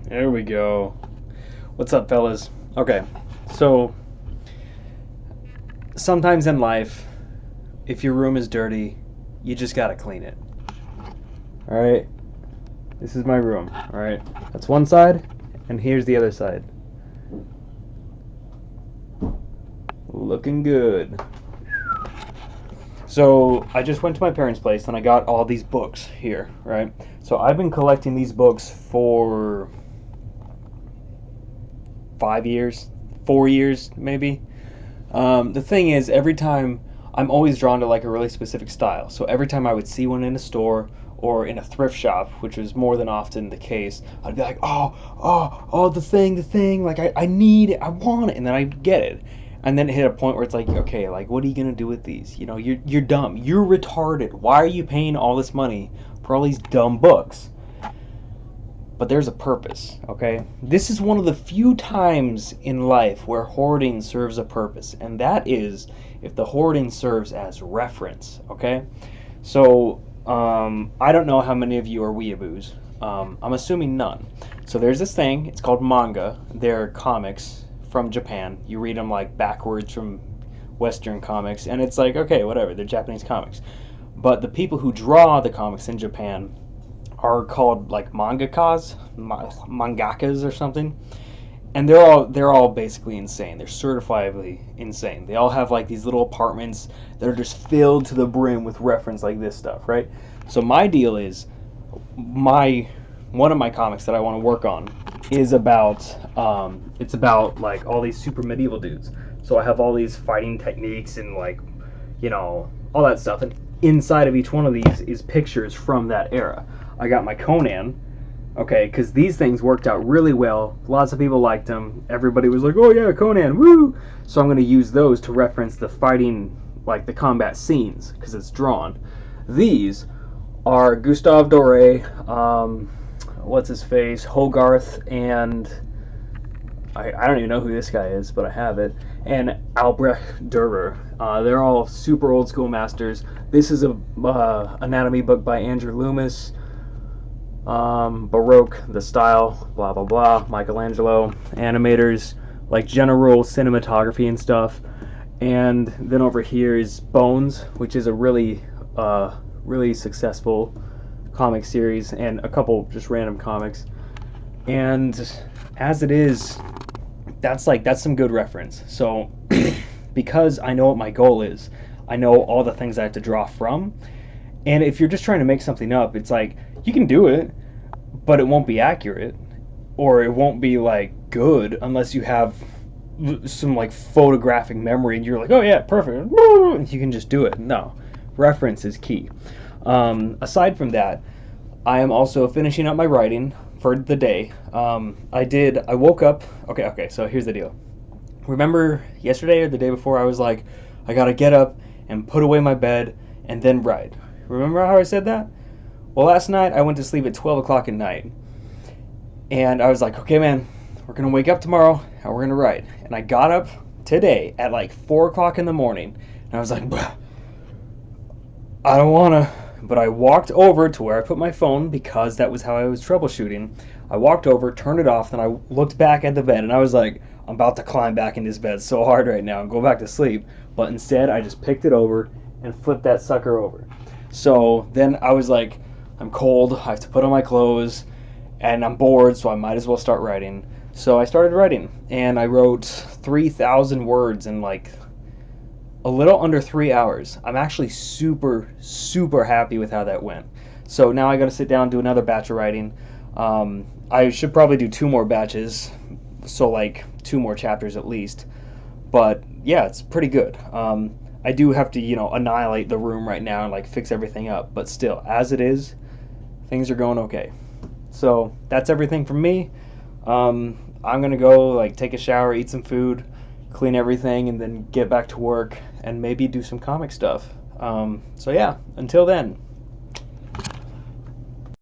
There we go. What's up, fellas? Okay, so sometimes in life, if your room is dirty, you just gotta clean it. Alright? This is my room, alright? That's one side, and here's the other side. Looking good. So, I just went to my parents' place and I got all these books here, right? So, I've been collecting these books for 5 years, 4 years maybe. The thing is, every time I'm always drawn to like a really specific style. So every time I would see one in a store or in a thrift shop, which was more than often the case, I'd be like, oh, the thing, like I need it, I want it, and then I'd get it. And then it hit a point where it's like, okay, like what are you gonna do with these? You know, you're dumb, you're retarded. Why are you paying all this money for all these dumb books? But there's a purpose, okay? This is one of the few times in life where hoarding serves a purpose, and that is if the hoarding serves as reference, okay? So, I don't know how many of you are weeaboos. I'm assuming none. So there's this thing, it's called manga. They're comics from Japan. You read them like backwards from Western comics, and it's like, okay, whatever, they're Japanese comics. But the people who draw the comics in Japan are called like mangakas or something, and they're all basically insane. They're certifiably insane. They all have like these little apartments that are just filled to the brim with reference like this stuff, right? So my deal is one of my comics that I want to work on is about it's about like all these super medieval dudes. So I have all these fighting techniques and like, you know, all that stuff, and inside of each one of these is pictures from that era. I got my Conan, okay, because these things worked out really well. Lots of people liked them. Everybody was like, oh yeah, Conan, woo! So I'm going to use those to reference the fighting, like the combat scenes, because it's drawn. These are Gustave Doré, what's his face, Hogarth, and I don't even know who this guy is, but I have it, and Albrecht Dürer. They're all super old school masters. This is a anatomy book by Andrew Loomis. Baroque, the style, blah blah blah, Michelangelo, animators, like general cinematography and stuff. And then over here is Bones, which is a really successful comic series, and a couple just random comics. And as it is, that's some good reference. So because I know what my goal is, I know all the things I have to draw from. And if you're just trying to make something up, it's like, you can do it, but it won't be accurate, or it won't be like good unless you have some like photographic memory and you're like, oh yeah, perfect, you can just do it. No, reference is key. Aside from that, I am also finishing up my writing for the day. I woke up, okay, so here's the deal. Remember yesterday or the day before I was like, I gotta get up and put away my bed and then write. Remember how I said that? Well, last night I went to sleep at 12 o'clock at night, and I was like, okay man, we're gonna wake up tomorrow and we're gonna write. And I got up today at like 4 o'clock in the morning, and I was like, I don't wanna, but I walked over to where I put my phone because that was how I was troubleshooting. I walked over, turned it off, then I looked back at the bed, and I was like, I'm about to climb back in this bed so hard right now and go back to sleep. But instead, I just picked it over and flipped that sucker over. So then I was like, I'm cold, I have to put on my clothes, and I'm bored, so I might as well start writing. So I started writing, and I wrote 3,000 words in like a little under 3 hours. I'm actually super, super happy with how that went. So now I got to sit down and do another batch of writing. I should probably do 2 more batches, so like 2 more chapters at least. But yeah, it's pretty good. I do have to, annihilate the room right now and like fix everything up. But still, as it is, things are going okay. So that's everything from me. I'm gonna go like take a shower, eat some food, clean everything, and then get back to work and maybe do some comic stuff. So yeah, until then.